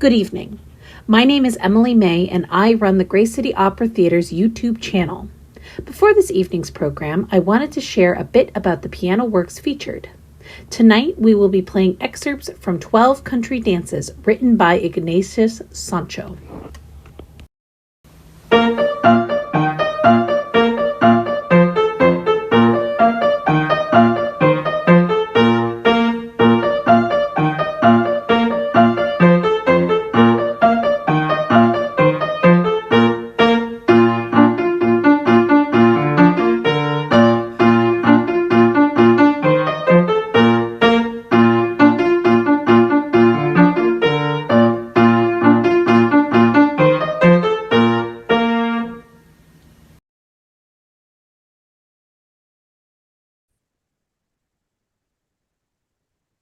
Good evening. My name is Emily May, and I run the Gray City Opera Theater's YouTube channel. Before this evening's program, I wanted to share a bit about the piano works featured. Tonight, we will be playing excerpts from 12 country dances written by Ignatius Snacho.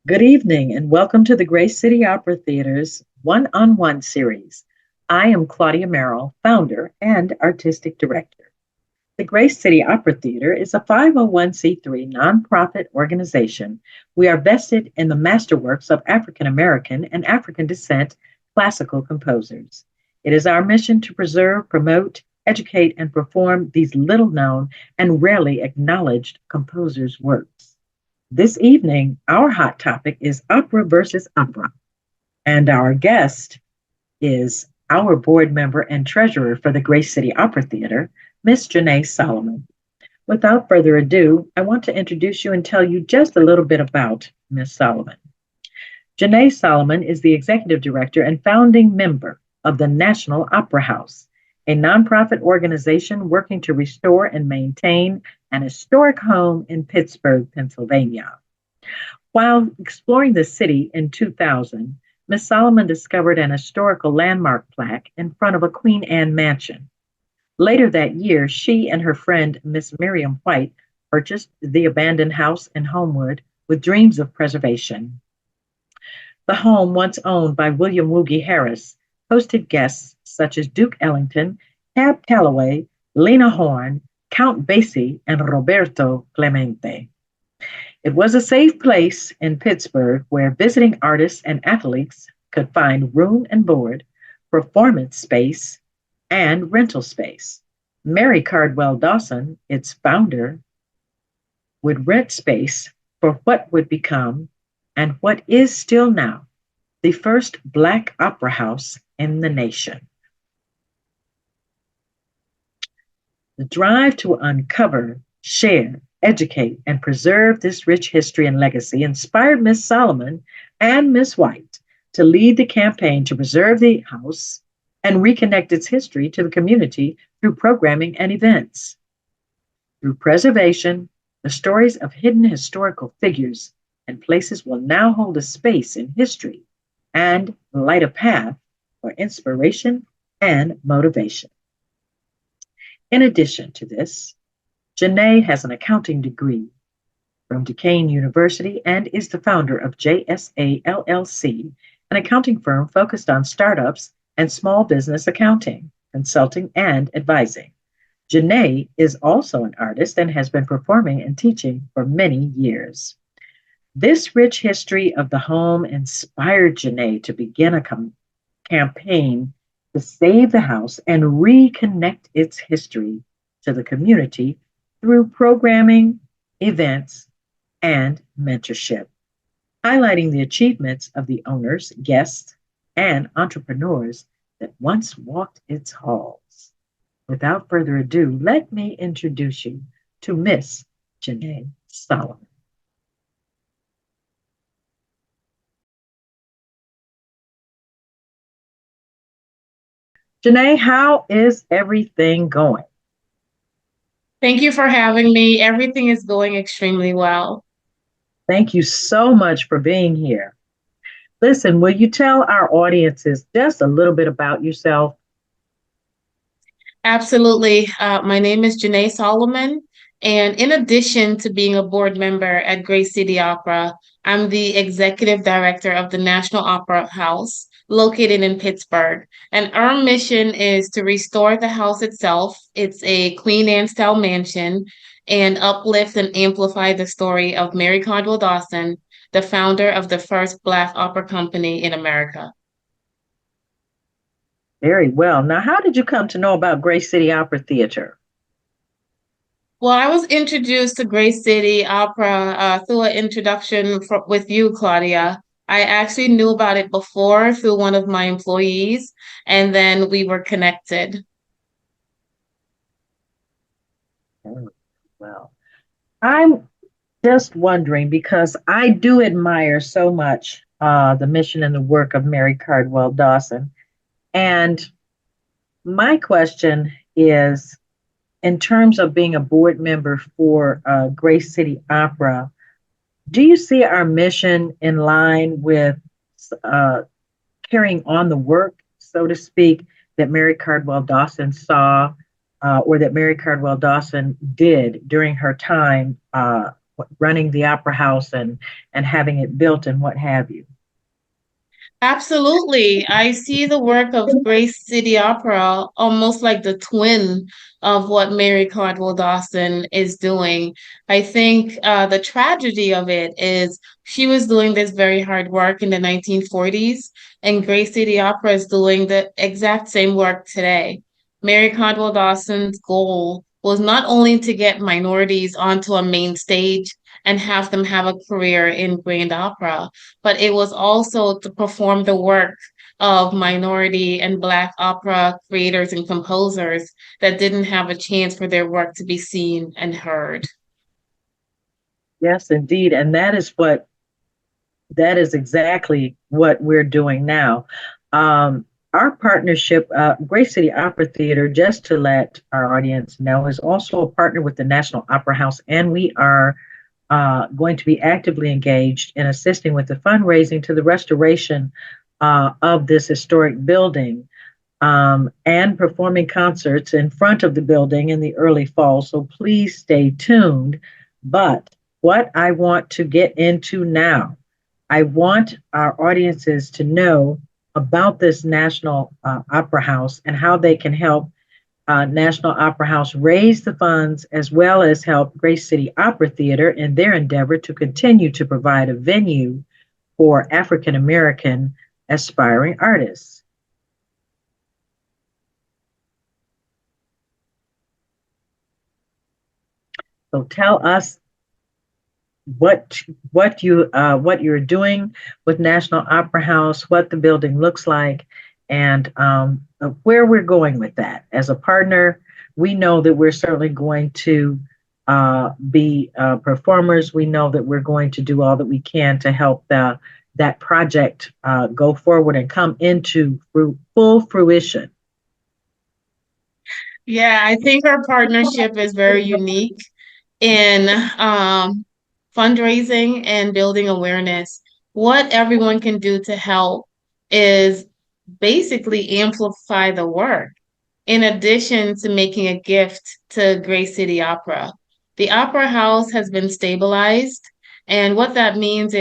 Good evening and welcome to the Gray City Opera Theater's one-on-one series. I am Claudia Merrill, founder and artistic director. The Gray City Opera Theater is a 501c3 nonprofit organization. We are vested in the masterworks of African American and African descent classical composers. It is our mission to preserve, promote, educate, and perform these little known and rarely acknowledged composers' works. This evening, our hot topic is opera versus opera, and our guest is our board member and treasurer for the Gray City Opera Theater, Miss Jonnet Solomon. Without further ado, I want to introduce you and tell you just a little bit about Miss Solomon. Jonnet Solomon is the executive director and founding member of the National Opera House, a nonprofit organization working to restore and maintain an historic home in Pittsburgh, Pennsylvania. While exploring the city in 2000, Miss Solomon discovered an historical landmark plaque in front of a Queen Anne mansion. Later that year, she and her friend, Miss Miriam White, purchased the abandoned house in Homewood with dreams of preservation. The home, once owned by William Woogie Harris, hosted guests such as Duke Ellington, Cab Calloway, Lena Horne, Count Basie, and Roberto Clemente. It was a safe place in Pittsburgh where visiting artists and athletes could find room and board, performance space, and rental space. Mary Cardwell Dawson, its founder, would rent space for what would become, and what is still now, the first Black opera house in the nation. The drive to uncover, share, educate, and preserve this rich history and legacy inspired Miss Solomon and Miss White to lead the campaign to preserve the house and reconnect its history to the community through programming and events. Through preservation, the stories of hidden historical figures and places will now hold a space in history and light a path for inspiration and motivation. In addition to this, Jonnet has an accounting degree from Duquesne University and is the founder of JSA LLC, an accounting firm focused on startups and small business accounting, consulting, and advising. Jonnet is also an artist and has been performing and teaching for many years. This rich history of the home inspired Jonnet to begin a campaign to save the house and reconnect its history to the community through programming, events, and mentorship, highlighting the achievements of the owners, guests, and entrepreneurs that once walked its halls. Without further ado, let me introduce you to Miss Jonnet Solomon. Jonnet, how is everything going? Thank you for having me. Everything is going extremely well. Thank you so much for being here. Listen, will you tell our audiences just a little bit about yourself? Absolutely. My name is Jonnet Solomon. And in addition to being a board member at Gray City Opera, I'm the executive director of the National Opera House located in Pittsburgh. And our mission is to restore the house itself. It's a Queen Anne style mansion and uplift and amplify the story of Mary Cardwell Dawson, the founder of the first Black opera company in America. Very well. Now, how did you come to know about Grace City Opera Theater? Well, I was introduced to Grace City Opera through an introduction with you, Claudia. I actually knew about it before through one of my employees, and then we were connected. Very well. I'm just wondering because I do admire so much the mission and the work of Mary Cardwell Dawson. And my question is, in terms of being a board member for Grace City Opera, do you see our mission in line with uh, carrying on the work, so to speak, that Mary Cardwell Dawson saw or that Mary Cardwell Dawson did during her time running the opera house and having it built and what have you? Absolutely. I see the work of Grace City Opera almost like the twin of what Mary Cardwell Dawson is doing. I think the tragedy of it is she was doing this very hard work in the 1940s, and Grace City Opera is doing the exact same work today. Mary Cardwell Dawson's goal was not only to get minorities onto a main stage and have them have a career in grand opera, but it was also to perform the work of minority and Black opera creators and composers that didn't have a chance for their work to be seen and heard. Yes, indeed. And that is exactly what we're doing now. Our partnership, Grace City Opera Theater, just to let our audience know, is also a partner with the National Opera House, and we are going to be actively engaged in assisting with the fundraising to the restoration of this historic building and performing concerts in front of the building in the early fall. So please stay tuned. But what I want to get into now, I want our audiences to know about this National Opera House and how they can help National Opera House raise the funds as well as help Grace City Opera Theater in their endeavor to continue to provide a venue for African American aspiring artists. So tell us what what you're doing with National Opera House, what the building looks like, and where we're going with that. As a partner, we know that we're certainly going to be performers. We know that we're going to do all that we can to help that project go forward and come into full fruition. Yeah, I think our partnership is very unique in fundraising and building awareness. What everyone can do to help is basically amplify the work in addition to making a gift to Grace City Opera. The Opera House has been stabilized, and what that means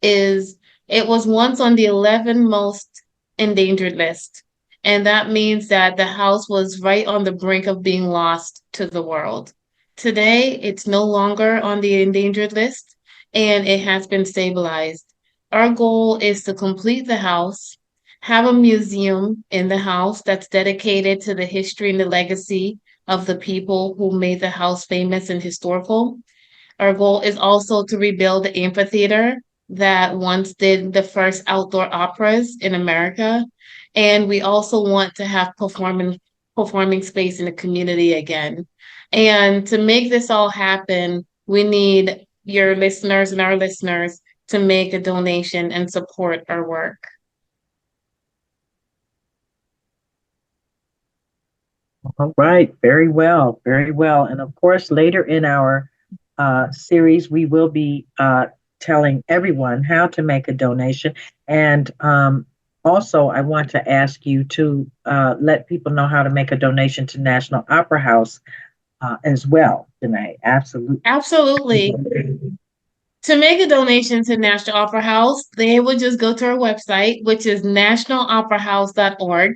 is it was once on the 11 most endangered list. And that means that the house was right on the brink of being lost to the world. Today, it's no longer on the endangered list and it has been stabilized. Our goal is to complete the house, have a museum in the house that's dedicated to the history and the legacy of the people who made the house famous and historical. Our goal is also to rebuild the amphitheater that once did the first outdoor operas in America. And we also want to have performing space in the community again. And to make this all happen, we need your listeners and our listeners to make a donation and support our work. All right, very well, very well. And of course, later in our series, we will be telling everyone how to make a donation. And also, I want to ask you to let people know how to make a donation to National Opera House as well, Janae. Absolutely. Absolutely. To make a donation to National Opera House, they would just go to our website, which is nationaloperahouse.org.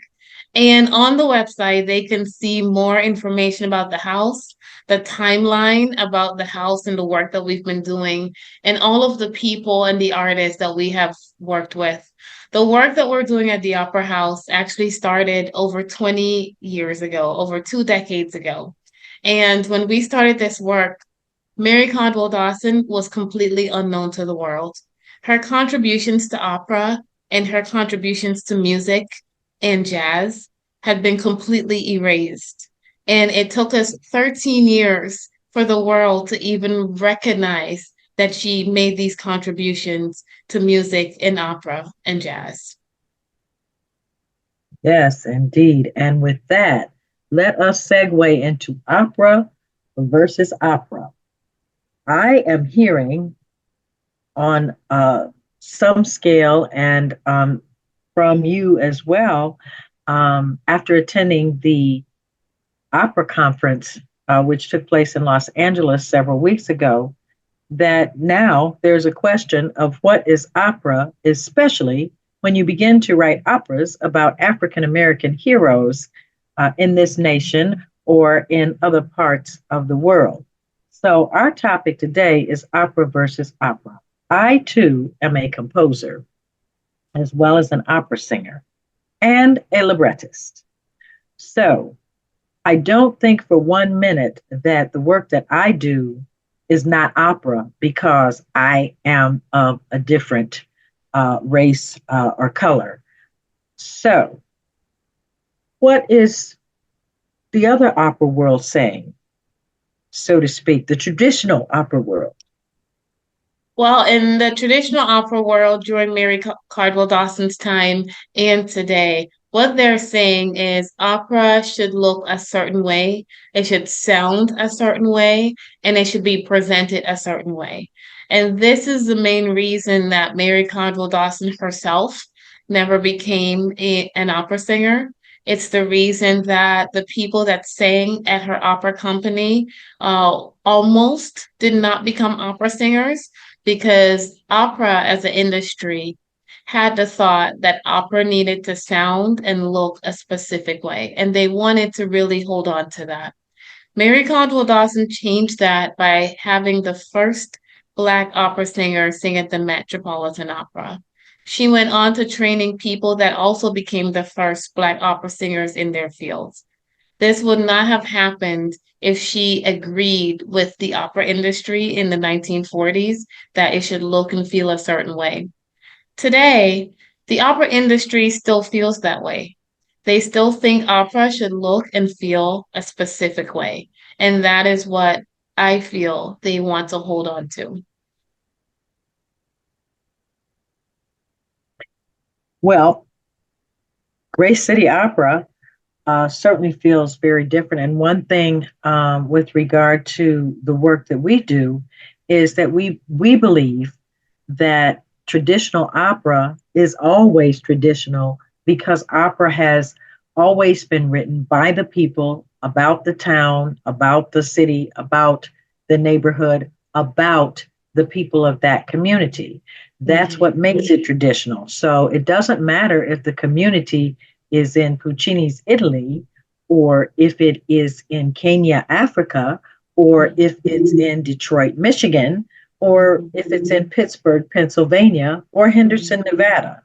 And on the website, they can see more information about the house, the timeline about the house and the work that we've been doing, and all of the people and the artists that we have worked with. The work that we're doing at the Opera House actually started over 20 years ago, over 2 decades ago. And when we started this work, Mary Caldwell Dawson was completely unknown to the world. Her contributions to opera and her contributions to music and jazz had been completely erased. And it took us 13 years for the world to even recognize that she made these contributions to music and opera and jazz. Yes, indeed. And with that, let us segue into opera versus opera. I am hearing on some scale and from you as well, after attending the opera conference, which took place in Los Angeles several weeks ago, that now there's a question of what is opera, especially when you begin to write operas about African American heroes in this nation or in other parts of the world. So, our topic today is opera versus opera. I too am a composer, as well as an opera singer and a librettist. So, I don't think for 1 minute that the work that I do is not opera because I am of a different race or color. So, what is the other opera world saying, so to speak, the traditional opera world? Well, in the traditional opera world during Mary Cardwell Dawson's time and today, what they're saying is opera should look a certain way, it should sound a certain way, and it should be presented a certain way. And this is the main reason that Mary Cardwell Dawson herself never became an opera singer. It's the reason that the people that sang at her opera company almost did not become opera singers because opera as an industry had the thought that opera needed to sound and look a specific way, and they wanted to really hold on to that. Mary Caldwell Dawson changed that by having the first Black opera singer sing at the Metropolitan Opera. She went on to training people that also became the first Black opera singers in their fields. This would not have happened if she agreed with the opera industry in the 1940s that it should look and feel a certain way. Today, the opera industry still feels that way. They still think opera should look and feel a specific way. And that is what I feel they want to hold on to. Well, Grace City Opera certainly feels very different. And one thing with regard to the work that we do is that we believe that traditional opera is always traditional because opera has always been written by the people about the town, about the city, about the neighborhood, about the people of that community. That's what makes it traditional. So it doesn't matter if the community is in Puccini's Italy, or if it is in Kenya, Africa, or if it's in Detroit, Michigan, or if it's in Pittsburgh, Pennsylvania, or Henderson, Nevada.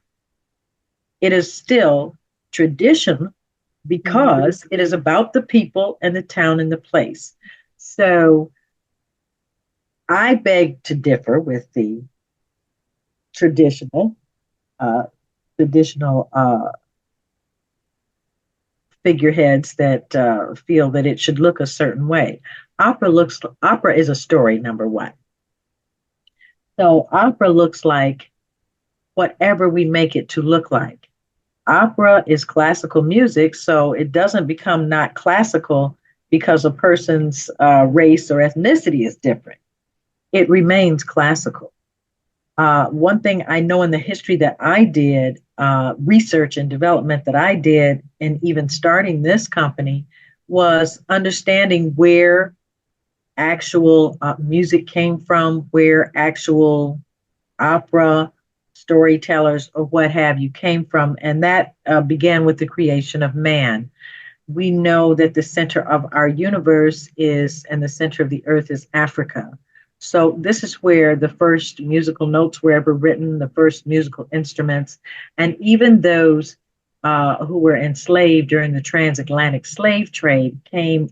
It is still tradition because it is about the people and the town and the place. So I beg to differ with the traditional uh, traditional figureheads that feel that it should look a certain way. Opera is a story, number one. So opera looks like whatever we make it to look like. Opera is classical music, so it doesn't become not classical because a person's race or ethnicity is different. It remains classical. One thing I know in the history that I did, research and development that I did, in even starting this company, was understanding where actual music came from, where actual opera storytellers or what have you came from. And that began with the creation of man. We know that the center of our universe is, and the center of the earth is Africa. So this is where the first musical notes were ever written, the first musical instruments, and even those who were enslaved during the transatlantic slave trade came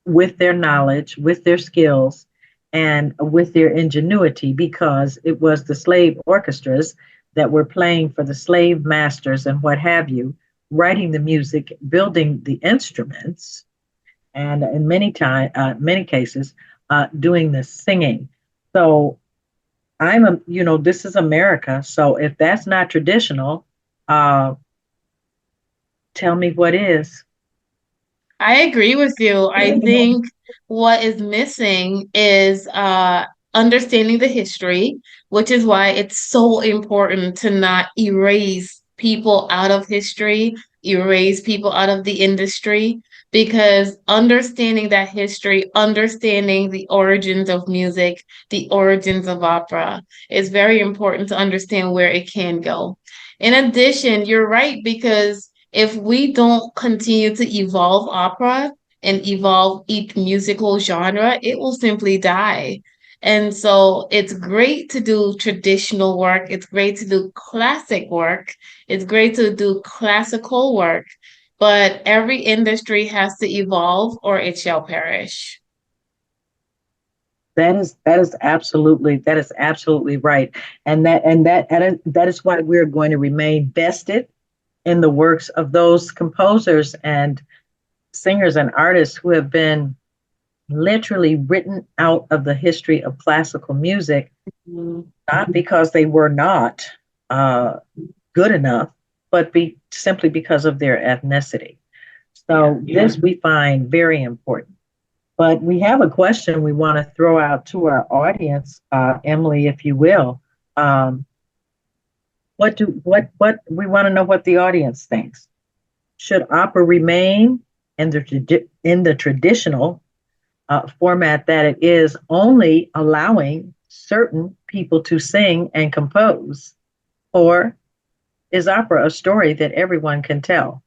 with their knowledge, with their skills, and with their ingenuity, because it was the slave orchestras that were playing for the slave masters and what have you, writing the music, building the instruments, and in many cases, doing the singing. So this is America. So if that's not traditional, uh, tell me what is. I agree with you. I think what is missing is understanding the history, which is why it's so important to not erase people out of history, erase people out of the industry, because understanding that history, understanding the origins of music, the origins of opera, is very important to understand where it can go. In addition, you're right, because if we don't continue to evolve opera and evolve each musical genre, it will simply die. And so it's great to do traditional work. It's great to do classic work. It's great to do classical work. But every industry has to evolve or it shall perish. That is absolutely right, and that is why we're going to remain vested in the works of those composers and singers and artists who have been literally written out of the history of classical music, Mhm. not because they were not uh, good enough, but simply because of their ethnicity. Yeah. So this we find very important. But we have a question we want to throw out to our audience, Emily, if you will. Um, what we want to know what the audience thinks. Should opera remain in the traditional format that it is, only allowing certain people to sing and compose, or is opera a story that everyone can tell?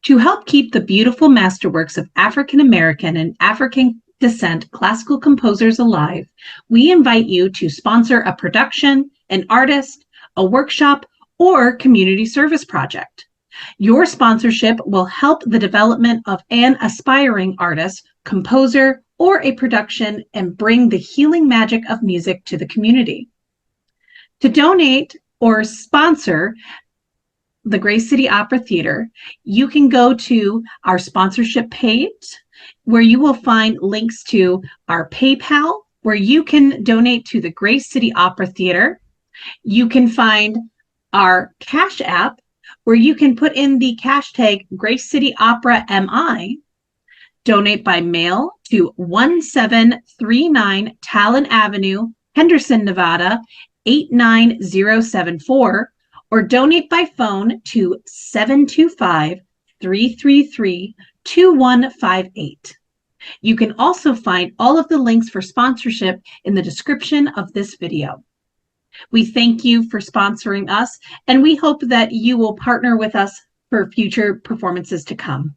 To help keep the beautiful masterworks of African American and African descent classical composers alive, we invite you to sponsor a production, an artist, a workshop, or community service project. Your sponsorship will help the development of an aspiring artist, composer, or a production and bring the healing magic of music to the community. To donate or sponsor the Grace City Opera Theater, you can go to our sponsorship page where you will find links to our PayPal, where you can donate to the Grace City Opera Theater. You can find our Cash App, where you can put in the cash tag Grace City Opera MI, donate by mail to 1739 Talon Avenue, Henderson, Nevada, 89074, or donate by phone to 725 333 2158. You can also find all of the links for sponsorship in the description of this video. We thank you for sponsoring us, and we hope that you will partner with us for future performances to come.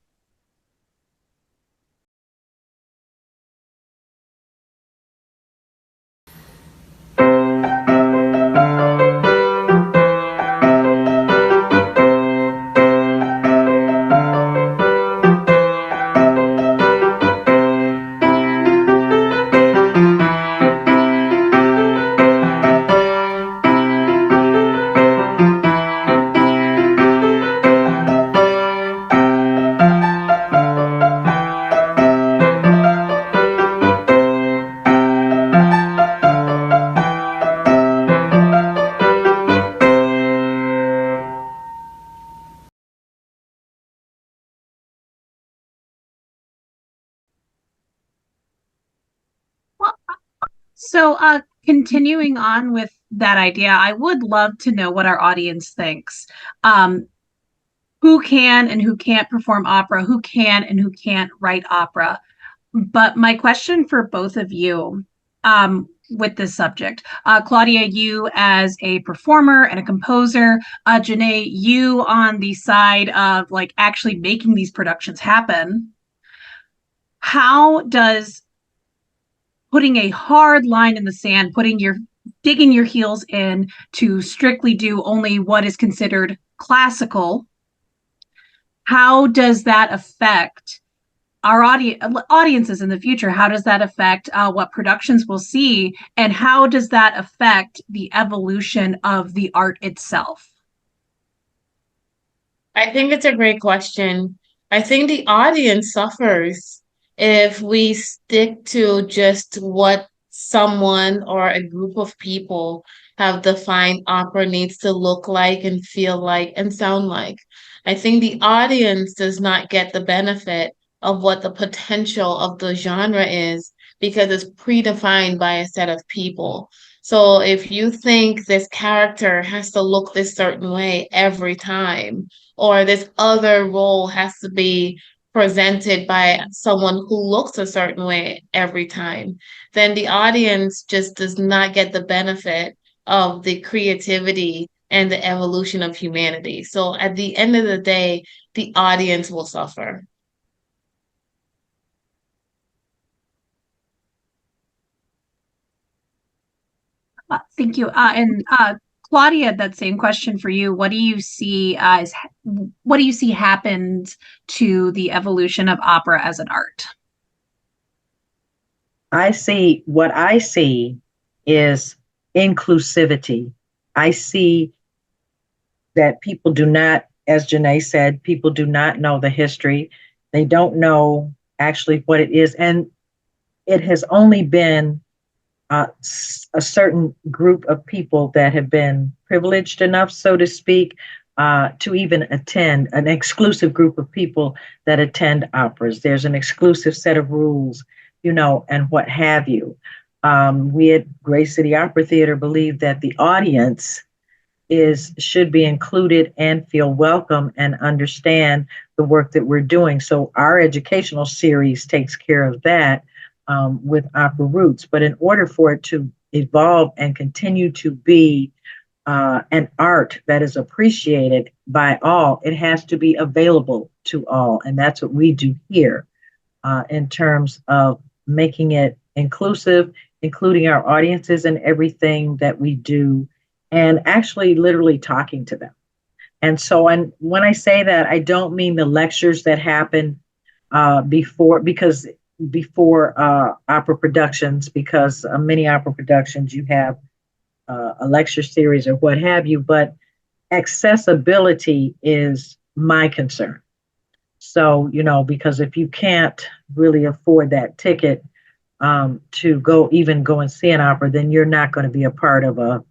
So, continuing on with that idea, I would love to know what our audience thinks. Um, who can and who can't perform opera, who can and who can't write opera. But my question for both of you with this subject, Claudia, you as a performer and a composer, Janae, you on the side of like actually making these productions happen. How does putting a hard line in the sand, digging your heels in to strictly do only what is considered classical, how does that affect our audiences in the future? How does that affect what productions we'll see? And how does that affect the evolution of the art itself? I think it's a great question. I think the audience suffers if we stick to just what someone or a group of people have defined opera needs to look like and feel like and sound like. I think the audience does not get the benefit of what the potential of the genre is because it's predefined by a set of people. So if you think this character has to look this certain way every time, or this other role has to be presented by someone who looks a certain way every time, then the audience just does not get the benefit of the creativity and the evolution of humanity. So at the end of the day, the audience will suffer. Thank you. And Claudia, that same question for you. What do you see happened to the evolution of opera as an art? What I see is inclusivity. I see that people do not, as Janae said, people do not know the history. They don't know actually what it is. And it has only been a certain group of people that have been privileged enough, so to speak, to even attend, an exclusive group of people that attend operas. There's an exclusive set of rules, and what have you. We at Grace City Opera Theater believe that the audience should be included and feel welcome and understand the work that we're doing. So our educational series takes care of that with Opera Roots. But in order for it to evolve and continue to be an art that is appreciated by all, it has to be available to all. And that's what we do here in terms of making it inclusive, including our audiences and everything that we do, and actually literally talking to them. And so, and when I say that, I don't mean the lectures that happen before opera productions, because many opera productions you have a lecture series or what have you, but accessibility is my concern. So, because if you can't really afford that ticket to go and see an opera, then you're not going to be a part of a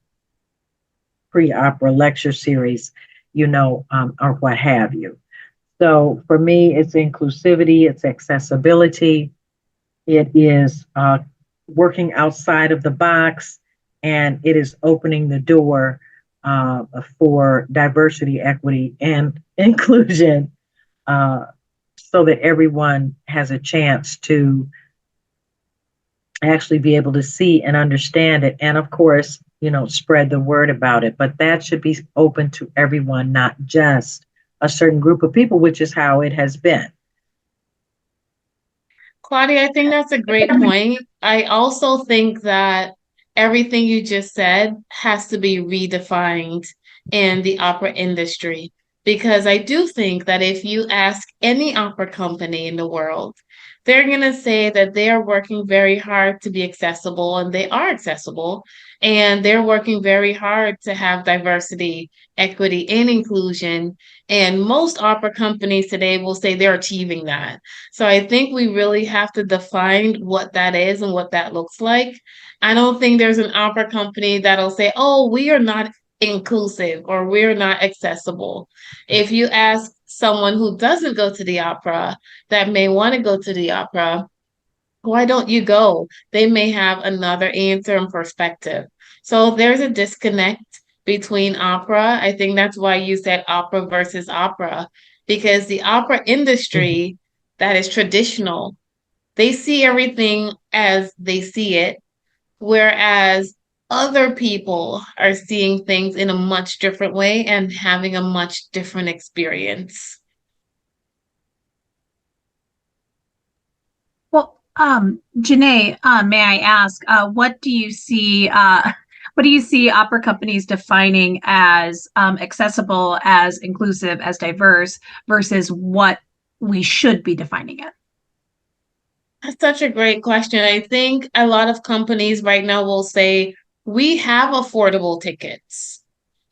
pre-opera lecture series, or what have you. So for me, it's inclusivity, it's accessibility, it is working outside of the box, and it is opening the door for diversity, equity, and inclusion so that everyone has a chance to actually be able to see and understand it. And of course, spread the word about it. But that should be open to everyone, not just a certain group of people, which is how it has been. Claudia, I think that's a great point. I also think that everything you just said has to be redefined in the opera industry. Because I do think that if you ask any opera company in the world, they're going to say that they are working very hard to be accessible, and they are accessible. And they're working very hard to have diversity, equity, and inclusion. And most opera companies today will say they're achieving that. So I think we really have to define what that is and what that looks like. I don't think there's an opera company that'll say, oh, we are not inclusive or we're not accessible. If you ask someone who doesn't go to the opera that may want to go to the opera, why don't you go? They may have another answer and perspective. So there's a disconnect between opera. I think that's why you said opera versus opera, because the opera Mhm. industry that is traditional, they see everything as they see it, whereas other people are seeing things in a much different way and having a much different experience. Well, Janae, may I ask, what do you see opera companies defining as accessible, as inclusive, as diverse, versus what we should be defining it? That's such a great question. I think a lot of companies right now will say, we have affordable tickets.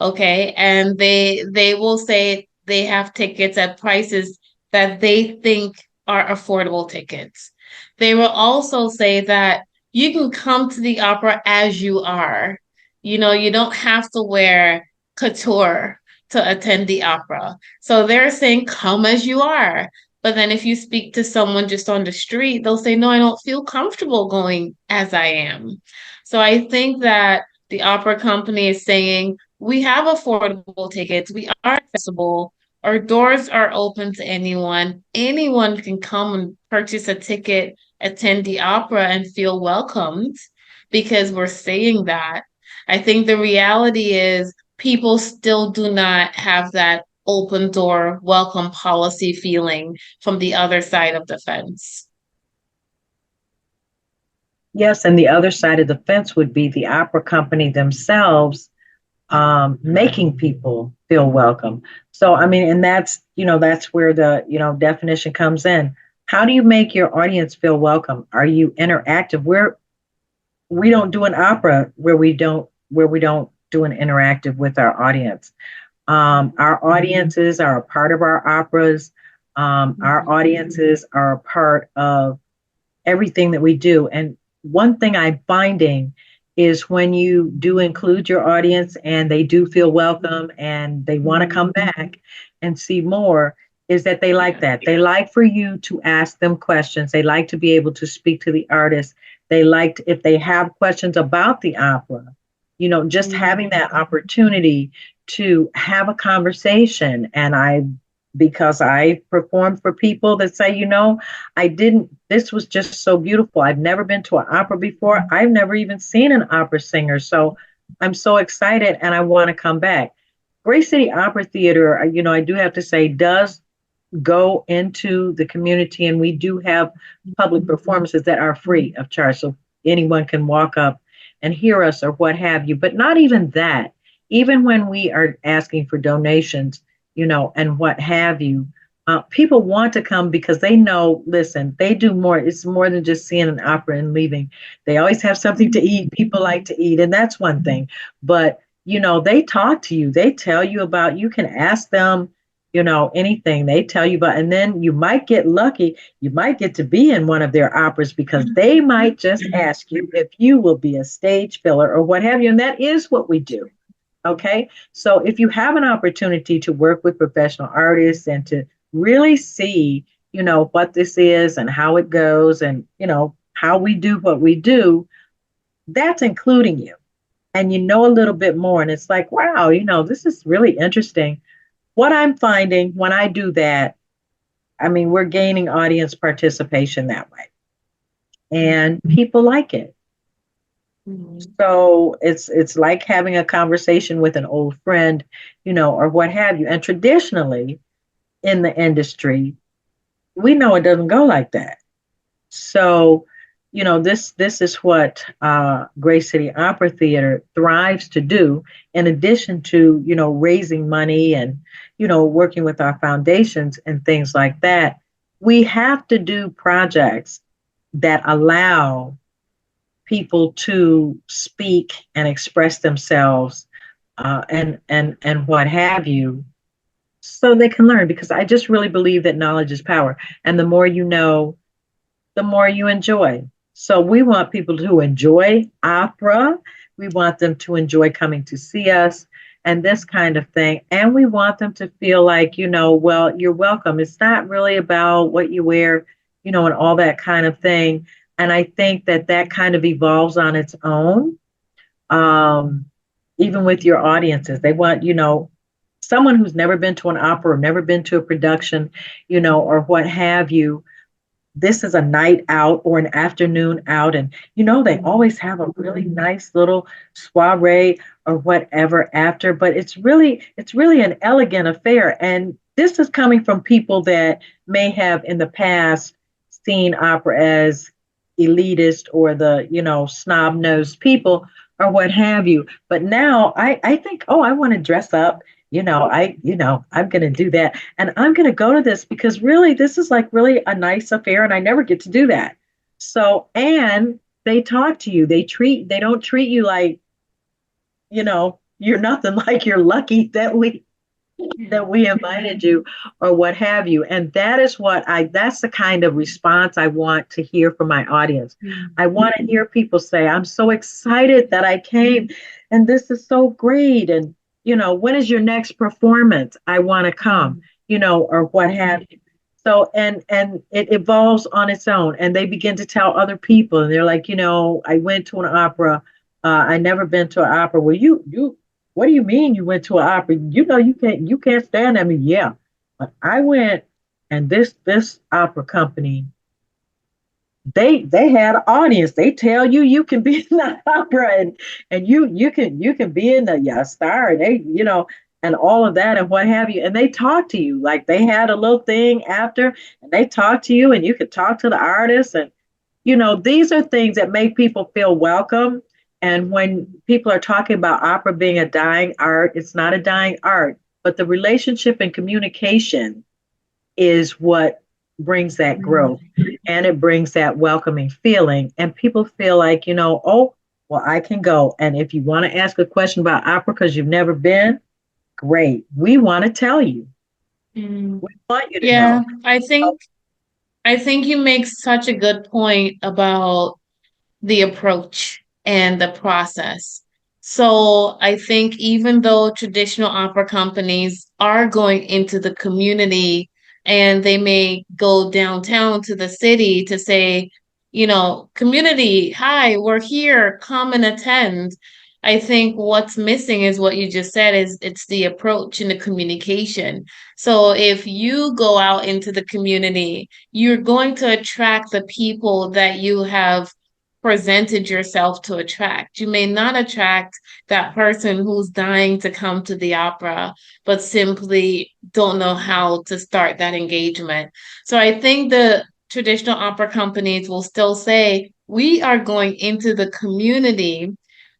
Okay. And they will say they have tickets at prices that they think are affordable tickets. They will also say that you can come to the opera as you are. You know, you don't have to wear couture to attend the opera. So they're saying come as you are. But then if you speak to someone just on the street, they'll say, no, I don't feel comfortable going as I am. So I think that the opera company is saying, we have affordable tickets, we are accessible, our doors are open to anyone. Anyone can come and purchase a ticket, attend the opera, and feel welcomed because we're saying that. I think the reality is people still do not have that open door welcome policy feeling from the other side of the fence. Yes, and the other side of the fence would be the opera company themselves making people feel welcome. So, I mean, and that's where the, definition comes in. How do you make your audience feel welcome? Are you interactive? We don't do an opera where we don't do an interactive with our audience. Our audiences are a part of our operas. Our audiences are a part of everything that we do. And one thing I'm finding is when you do include your audience and they do feel welcome and they want to come back and see more, is that they like that. They like for you to ask them questions. They like to be able to speak to the artist. They like if they have questions about the opera, just having that opportunity to have a conversation. And because I performed for people that say, I didn't, this was just so beautiful. I've never been to an opera before. I've never even seen an opera singer. So I'm so excited and I want to come back. Grace City Opera Theater, I do have to say, does go into the community, and we do have public performances that are free of charge. So anyone can walk up and hear us or what have you. But not even that. Even when we are asking for donations, and what have you, people want to come because they know, listen, they do more. It's more than just seeing an opera and leaving. They always have something to eat. People like to eat, and that's one thing. But, they talk to you. They tell you about, you can ask them, anything they tell you about. And then you might get lucky. You might get to be in one of their operas because they might just ask you if you will be a stage filler or what have you. And that is what we do. Okay. So if you have an opportunity to work with professional artists and to really see, what this is and how it goes and, how we do what we do, that's including you. And you know a little bit more. And it's like, wow, this is really interesting. What I'm finding when I do that, I mean, we're gaining audience participation that way. And people like it. So it's like having a conversation with an old friend, or what have you. And traditionally in the industry, we know it doesn't go like that. So, this is what Grace City Opera Theater thrives to do, in addition to, raising money and, working with our foundations and things like that. We have to do projects that allow people to speak and express themselves, and what have you, so they can learn. Because I just really believe that knowledge is power, and the more you know, the more you enjoy. So we want people to enjoy opera. We want them to enjoy coming to see us and this kind of thing. And we want them to feel like, well, you're welcome. It's not really about what you wear, and all that kind of thing. And I think that that kind of evolves on its own. Um, Even with your audiences, they want, someone who's never been to an opera or never been to a production, or what have you. This is a night out or an afternoon out. And, they always have a really nice little soiree or whatever after, but it's really an elegant affair. And this is coming from people that may have in the past seen opera as elitist or the, snob-nosed people or what have you. But now I think, oh, I want to dress up. I'm going to do that. And I'm going to go to this because really, this is like really a nice affair. And I never get to do that. So, and they talk to you, they don't treat you like, you're nothing like you're lucky that we invited you or what have you. And that's the kind of response I want to hear from my audience. I want to hear people say, I'm so excited that I came and this is so great. And, when is your next performance? I want to come, or what have you. So, and it evolves on its own and they begin to tell other people and they're like, I went to an opera. I never been to an opera. Well, you what do you mean you went to an opera? You can't stand at me. Yeah. But I went and this opera company, they had an audience. They tell you can be in the opera and you can be in the star and they, and all of that and what have you. And they talk to you like they had a little thing after and they talk to you and you could talk to the artist and these are things that make people feel welcome. And when people are talking about opera being a dying art, it's not a dying art, but the relationship and communication is what brings that growth and it brings that welcoming feeling. And people feel like, oh, well, I can go. And if you want to ask a question about opera because you've never been, great. We want to tell you. Mm. We want you to Yeah, know. I think you make such a good point about the approach and the process. So I think even though traditional opera companies are going into the community and they may go downtown to the city to say, community, hi, we're here, come and attend. I think what's missing is what you just said is it's the approach and the communication. So if you go out into the community, you're going to attract the people that you have presented yourself to attract. You may not attract that person who's dying to come to the opera, but simply don't know how to start that engagement. So I think the traditional opera companies will still say, we are going into the community.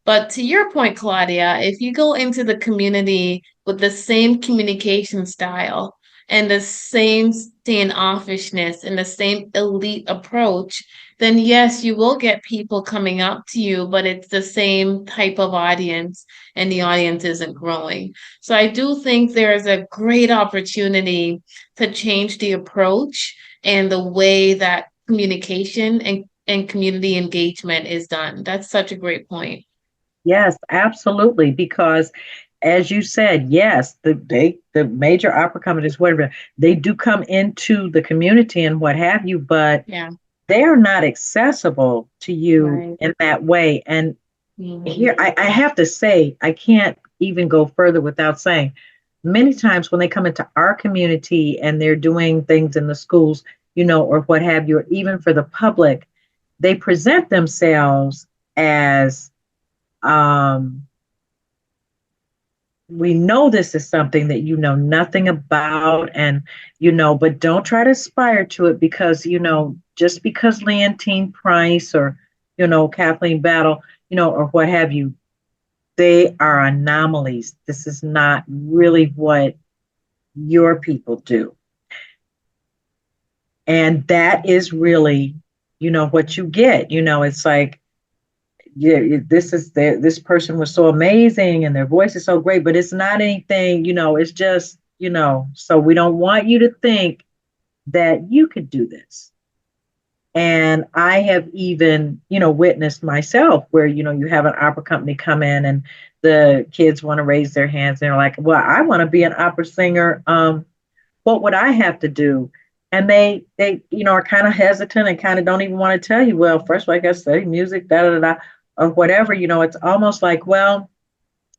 But to your point, Claudia, if you go into the community with the same communication style and the same standoffishness and the same elite approach, then yes, you will get people coming up to you, but it's the same type of audience and the audience isn't growing. So I do think there is a great opportunity to change the approach and the way that communication and community engagement is done. That's such a great point. Yes, absolutely. Because as you said, yes, the major opera companies, whatever, they do come into the community and what have you, but Yeah. they're not accessible to you Right. in that way. And Mhm. here I have to say, I can't even go further without saying many times when they come into our community and they're doing things in the schools, or what have you, or even for the public, they present themselves as um, we know this is something that you know nothing about and but don't try to aspire to it because just because Leontine Price or Kathleen Battle or what have you, they are anomalies. This is not really what your people do, and that is really what you get. It's like, yeah, this person was so amazing and their voice is so great, but it's not anything, it's just, so we don't want you to think that you could do this. And I have even, witnessed myself where, you have an opera company come in and the kids want to raise their hands and they're like, well, I want to be an opera singer. What would I have to do? and they are kind of hesitant and kind of don't even want to tell you, well, first of all, I got to study music, da da da, or whatever. It's almost like, well,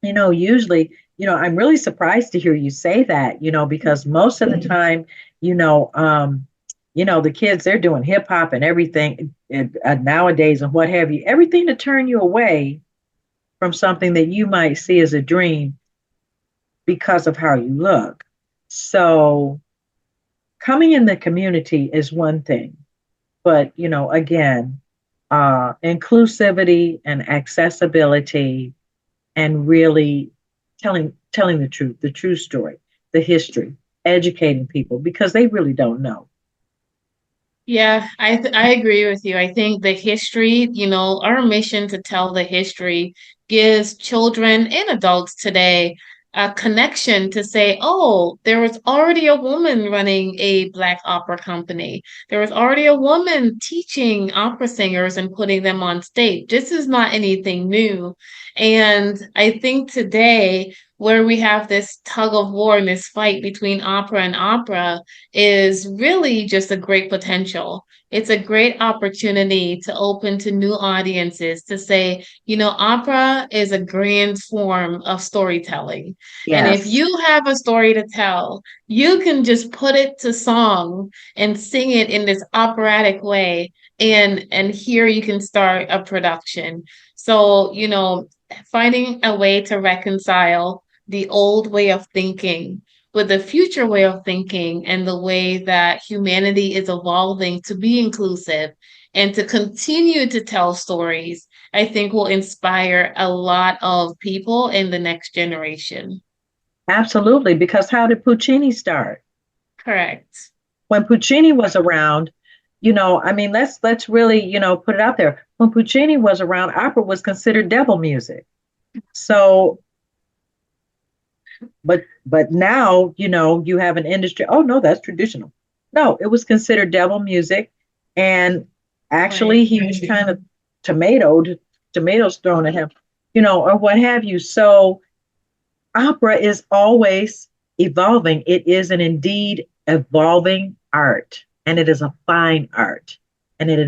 usually, I'm really surprised to hear you say that, because most of the time, you know, um, the kids, they're doing hip hop and everything nowadays and what have you, everything to turn you away from something that you might see as a dream because of how you look. So coming in the community is one thing, but again, inclusivity and accessibility, and really telling the true story, the history, educating people because they really don't know. Yeah, I agree with you. I think the history, our mission to tell the history gives children and adults today a connection to say, oh, there was already a woman running a Black opera company. There was already a woman teaching opera singers and putting them on stage. This is not anything new. And I think today, where we have this tug of war and this fight between opera and opera, is really just a great potential. It's a great opportunity to open to new audiences to say, opera is a grand form of storytelling. And if Yes, you have a story to tell, you can just put it to song and sing it in this operatic way. And here you can start a production. So, finding a way to reconcile the old way of thinking with the future way of thinking and the way that humanity is evolving to be inclusive and to continue to tell stories, I think will inspire a lot of people in the next generation. absolutely. Because how did Puccini start? Correct. When Puccini was around, I mean, let's really, put it out there. When Puccini was around, opera was considered devil music. So, but now, you have an industry. Oh no, that's traditional. No, it was considered devil music, and Right. actually, he was kind of tomatoed, tomatoes thrown at him, or what have you. So, opera is always evolving. It is an indeed evolving art, and it is a fine art, and it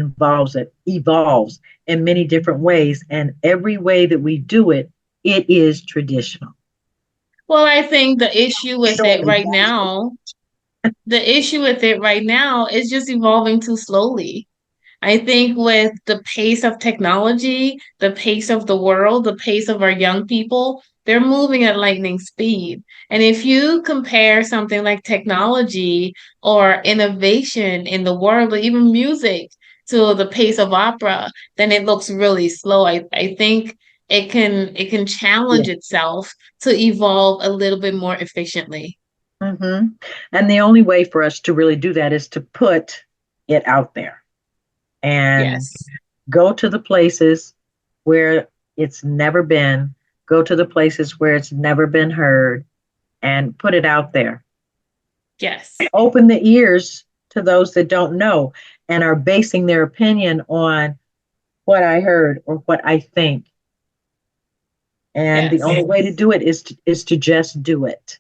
evolves in many different ways, and every way that we do it, it is traditional. Well, I think the issue with it Surely right that is the now, the issue with it right now is just evolving too slowly. I think with the pace of technology, the pace of the world, the pace of our young people, they're moving at lightning speed. And if you compare something like technology or innovation in the world, or even music, to the pace of opera, then it looks really slow. I think it can yeah. challenge itself to evolve a little bit more efficiently. hmm And the only way for us to really do that is to put it out there and Yes. go to the places where it's never been, go to the places where it's never been heard, and put it out there. Yes. Open the ears to those that don't know and are basing their opinion on what I heard or what I think. And the Yes. only way to do it is to just do it.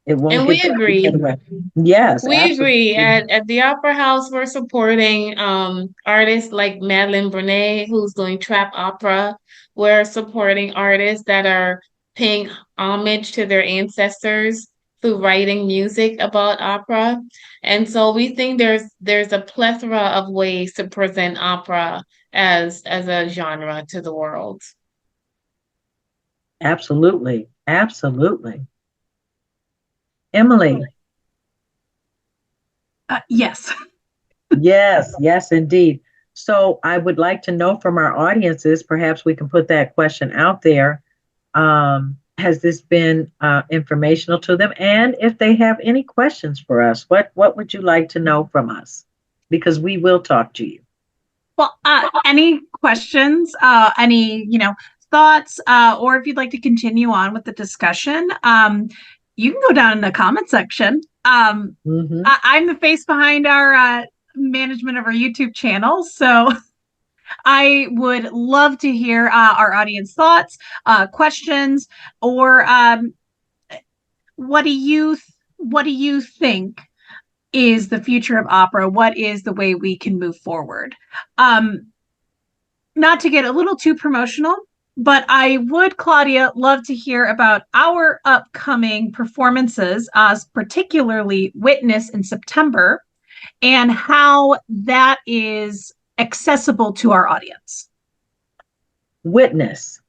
It won't And we get done any agree. other way. Yes, We agree. absolutely. At the Opera House, we're supporting artists like Madeline Brunet, who's doing trap opera. We're supporting artists that are paying homage to their ancestors through writing music about opera. And so we think there's a plethora of ways to present opera as a genre to the world. Absolutely. Absolutely. Emily. Yes. Yes, yes, indeed. So I would like to know from our audiences, perhaps we can put that question out there. Has this been informational to them? And if they have any questions for us, what would you like to know from us? Because we will talk to you. Well, any questions, any, thoughts, or if you'd like to continue on with the discussion, you can go down in the comment section. hmm I'm the face behind our management of our YouTube channel, so I would love to hear our audience thoughts, questions, or what do you think is the future of opera? What is the way we can move forward? Not to get a little too promotional, but I would, Claudia, love to hear about our upcoming performances, particularly Witness in September, and how that is accessible to our audience. Witness,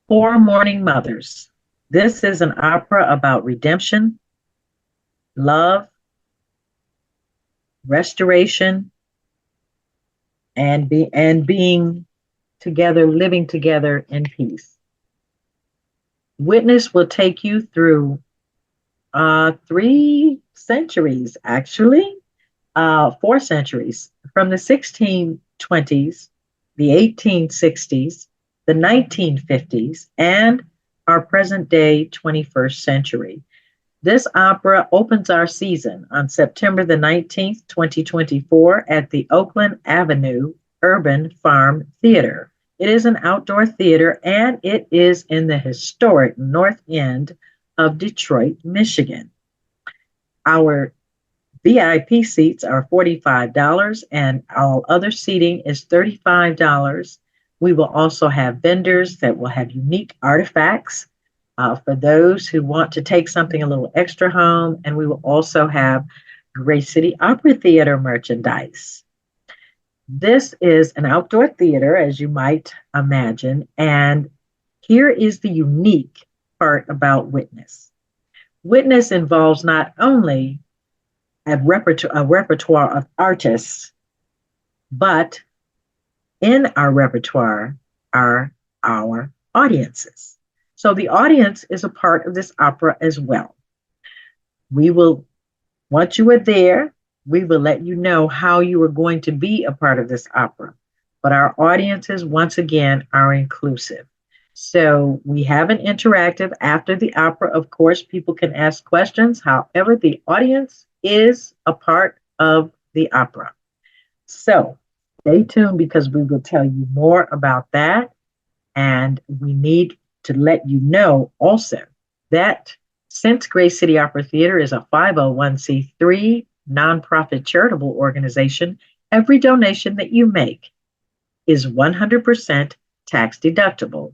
Four Mourning Mothers. This is an opera about redemption, love, restoration, and being together, living together in peace. Witness will take you through 3 centuries, actually, 4 centuries, from the 1620s, the 1860s, the 1950s, and our present day 21st century. This opera opens our season on September the 19th, 2024 at the Oakland Avenue Urban Farm Theater. It is an outdoor theater and it is in the historic North End of Detroit, Michigan. Our VIP seats are $45 and all other seating is $35. We will also have vendors that will have unique artifacts for those who want to take something a little extra home. And we will also have Grace City Opera Theater merchandise. This is an outdoor theater, as you might imagine. And here is the unique part about Witness. Witness involves not only a repertoire of artists, but in our repertoire are our audiences. So the audience is a part of this opera as well. We will, once you are there, we will let you know how you are going to be a part of this opera. But our audiences, once again, are inclusive. So we have an interactive after the opera. Of course, people can ask questions. However, the audience is a part of the opera. So stay tuned because we will tell you more about that. And we need to let you know also that since Grace City Opera Theater is a 501c3 nonprofit charitable organization, every donation that you make is 100% tax deductible.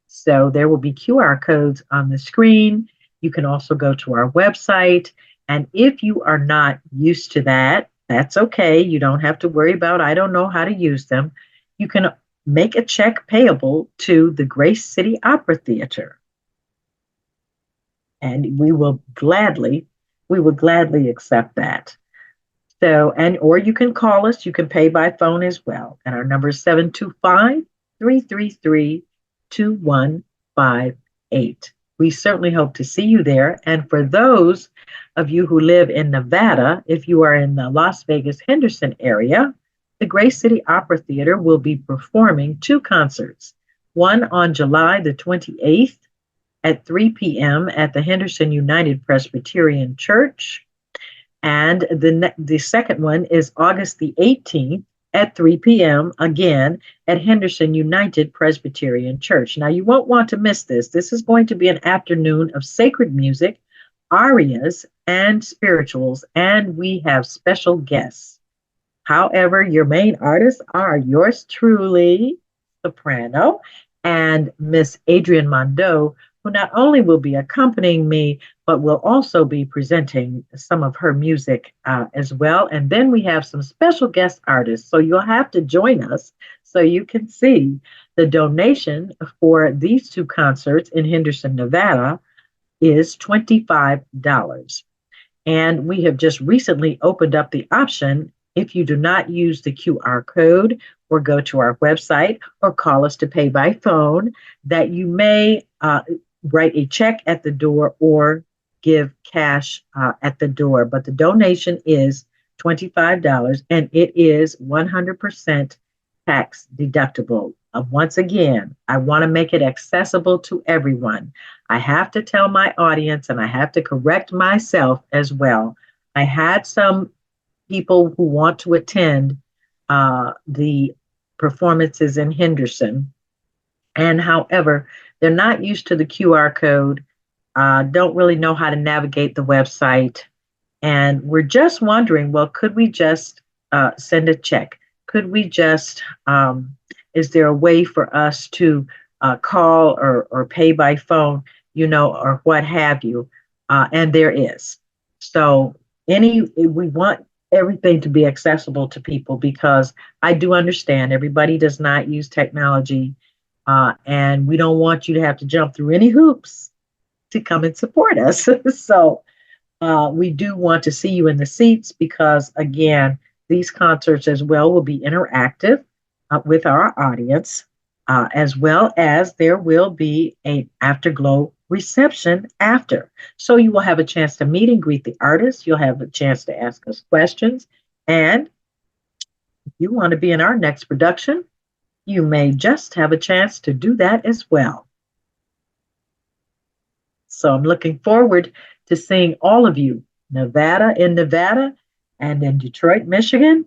So there will be QR codes on the screen. You can also go to our website. And if you are not used to that, that's okay. You don't have to worry about, I don't know how to use them. You can make a check payable to the Grace City Opera Theater. And we will gladly accept that. So, or you can call us, you can pay by phone as well. And our number is 725-333-2158. We certainly hope to see you there. And for those of you who live in Nevada, if you are in the Las Vegas Henderson area, the Grace City Opera Theater will be performing 2 concerts. One on July the 28th at 3 p.m. at the Henderson United Presbyterian Church. And the second one is August the 18th at 3 p.m. again at Henderson United Presbyterian Church. Now, you won't want to miss this. This is going to be an afternoon of sacred music, arias, and spirituals, and we have special guests. However, your main artists are yours truly, soprano, and Miss Adrienne Mondeau, who not only will be accompanying me, but will also be presenting some of her music as well. And then we have some special guest artists. So you'll have to join us so you can see. The donation for these 2 concerts in Henderson, Nevada is $25. And we have just recently opened up the option, if you do not use the QR code or go to our website or call us to pay by phone, that you may write a check at the door or give cash at the door. But the donation is $25 and it is 100% tax deductible. Once again, I want to make it accessible to everyone. I have to tell my audience and I have to correct myself as well. I had some people who want to attend the performances in Henderson. And however, they're not used to the QR code, don't really know how to navigate the website. And we're just wondering, well, could we just send a check? Could we just, is there a way for us to call or pay by phone, or what have you? And there is. So we want everything to be accessible to people, because I do understand everybody does not use technology, and we don't want you to have to jump through any hoops to come and support us. So we do want to see you in the seats, because, again, these concerts as well will be interactive with our audience, as well as there will be an afterglow reception after. So you will have a chance to meet and greet the artists. You'll have a chance to ask us questions. And if you want to be in our next production, you may just have a chance to do that as well. So I'm looking forward to seeing all of you, Nevada and in Detroit, Michigan.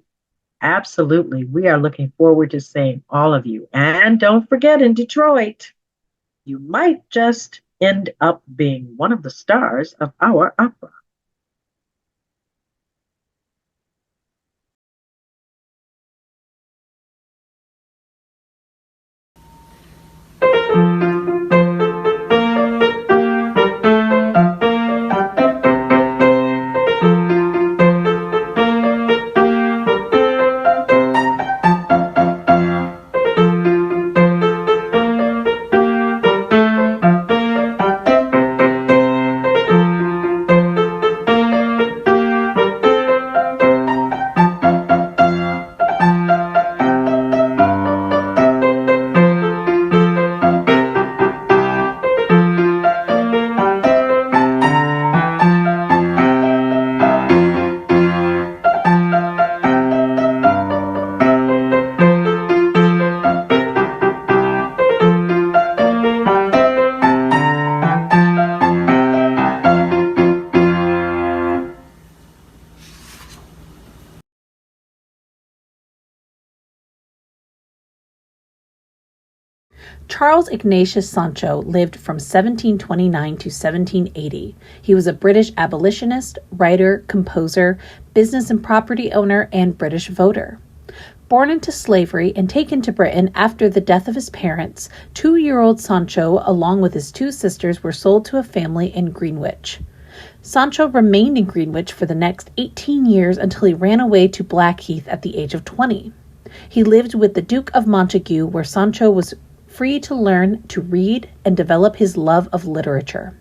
Absolutely. We are looking forward to seeing all of you. And don't forget, in Detroit, you might just end up being one of the stars of our opera. Charles Ignatius Snacho lived from 1729 to 1780. He was a British abolitionist, writer, composer, business and property owner, and British voter. Born into slavery and taken to Britain after the death of his parents, 2-year-old Snacho, along with his 2 sisters, were sold to a family in Greenwich. Snacho remained in Greenwich for the next 18 years until he ran away to Blackheath at the age of 20. He lived with the Duke of Montagu, where Snacho was free to learn to read and develop his love of literature.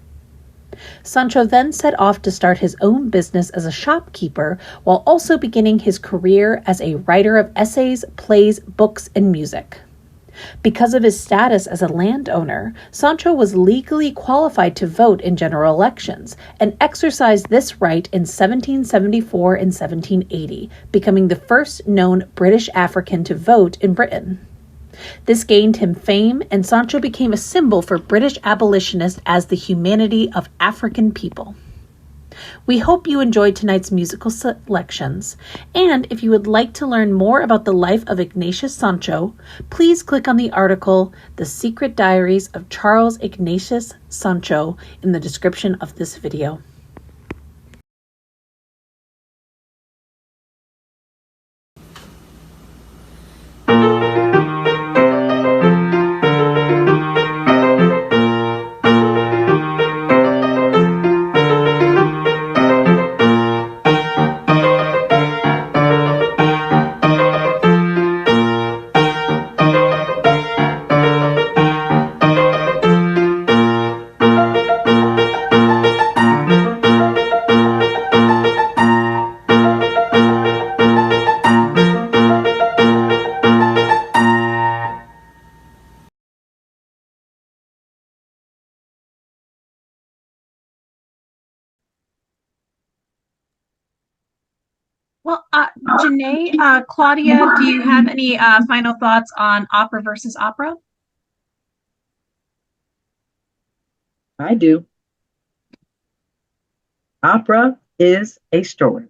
Snacho then set off to start his own business as a shopkeeper, while also beginning his career as a writer of essays, plays, books, and music. Because of his status as a landowner, Snacho was legally qualified to vote in general elections and exercised this right in 1774 and 1780, becoming the first known British African to vote in Britain. This gained him fame, and Snacho became a symbol for British abolitionists as the humanity of African people. We hope you enjoyed tonight's musical selections, and if you would like to learn more about the life of Ignatius Snacho, please click on the article, The Secret Diaries of Charles Ignatius Snacho, in the description of this video. Well, Janae, Claudia, do you have any final thoughts on opera versus opera? I do. Opera is a story.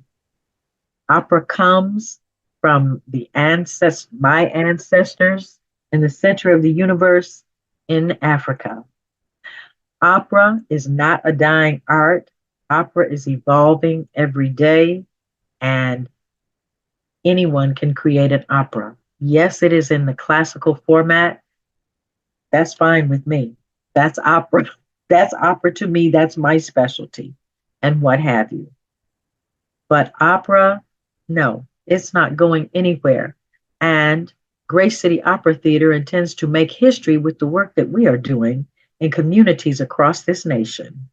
Opera comes from my ancestors in the center of the universe in Africa. Opera is not a dying art. Opera is evolving every day, and anyone can create an opera. Yes, it is in the classical format. That's fine with me. That's opera. That's opera to me. That's my specialty, and what have you. But opera, no, it's not going anywhere. And Grace City Opera Theater intends to make history with the work that we are doing in communities across this nation.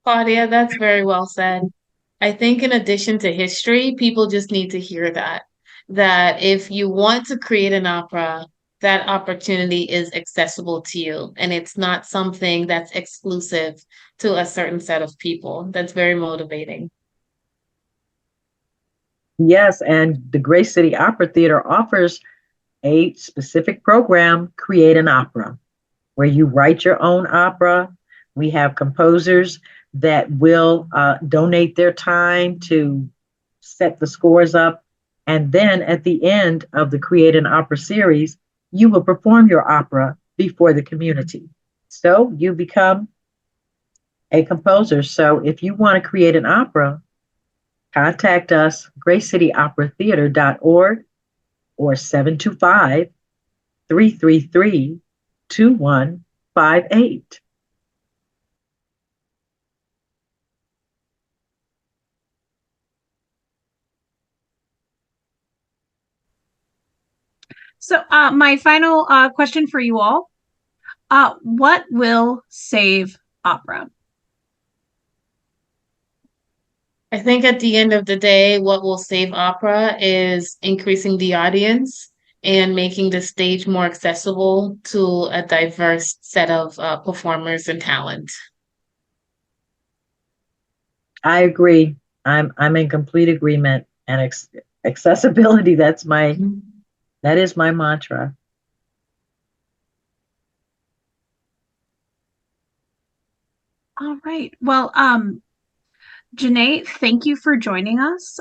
Claudia, that's very well said. I think in addition to history, people just need to hear that if you want to create an opera, that opportunity is accessible to you and it's not something that's exclusive to a certain set of people. That's very motivating. Yes, and the Grace City Opera Theater offers a specific program, Create an Opera, where you write your own opera. We have composers that will donate their time to set the scores up. And then at the end of the Create an Opera series, you will perform your opera before the community. So you become a composer. So if you want to create an opera, contact us, gracecityoperatheater.org or 725-333-2158. So, my final question for you all, what will save opera? I think at the end of the day, what will save opera is increasing the audience and making the stage more accessible to a diverse set of performers and talent. I agree. I'm in complete agreement. And accessibility, that is my mantra. All right. Well, Jonnet, thank you for joining us.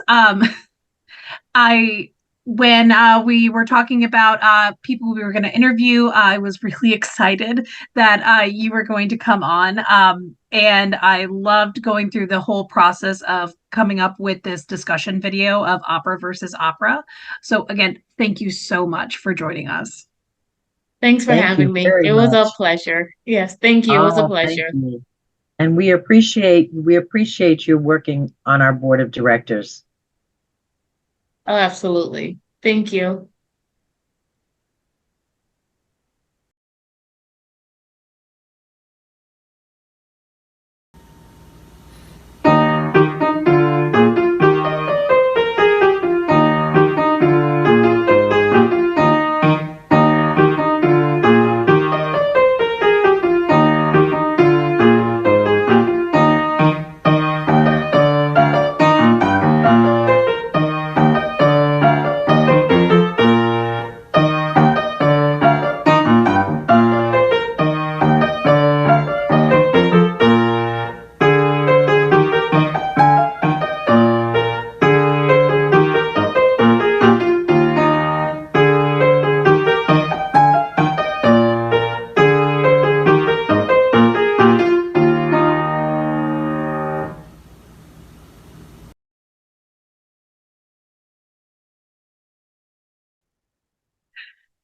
I when we were talking about people we were going to interview, I was really excited that you were going to come on. And I loved going through the whole process of coming up with this discussion video of opera versus opera. So again, thank you so much for joining us. Thanks for Thank having you me. very It was a much. pleasure. Yes, thank you. It was a Oh, thank pleasure. you. And we appreciate you working on our board of directors. Oh, absolutely. Thank you.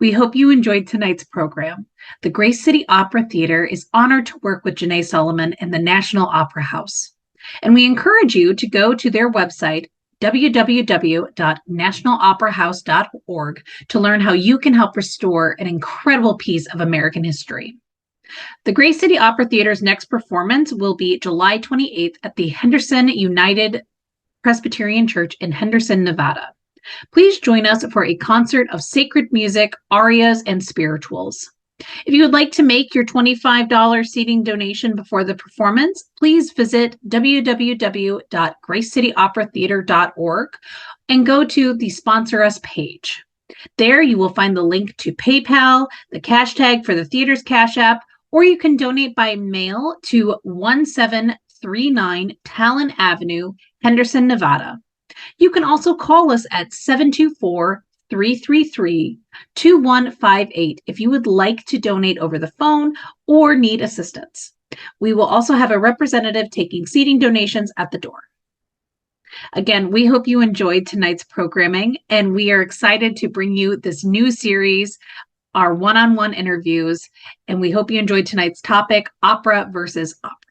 We hope you enjoyed tonight's program. The Grace City Opera Theater is honored to work with Jonnet Solomon and the National Opera House. And we encourage you to go to their website, www.nationaloperahouse.org, to learn how you can help restore an incredible piece of American history. The Grace City Opera Theater's next performance will be July 28th at the Henderson United Presbyterian Church in Henderson, Nevada. Please join us for a concert of sacred music, arias, and spirituals. If you would like to make your $25 seating donation before the performance, please visit www.gracecityoperatheater.org and go to the Sponsor Us page. There you will find the link to PayPal, the cash tag for the theater's Cash App, or you can donate by mail to 1739 Talon Avenue, Henderson, Nevada. You can also call us at 724-333-2158 if you would like to donate over the phone or need assistance. We will also have a representative taking seating donations at the door. Again, we hope you enjoyed tonight's programming, and we are excited to bring you this new series, our one-on-one interviews, and we hope you enjoyed tonight's topic, opera versus opera.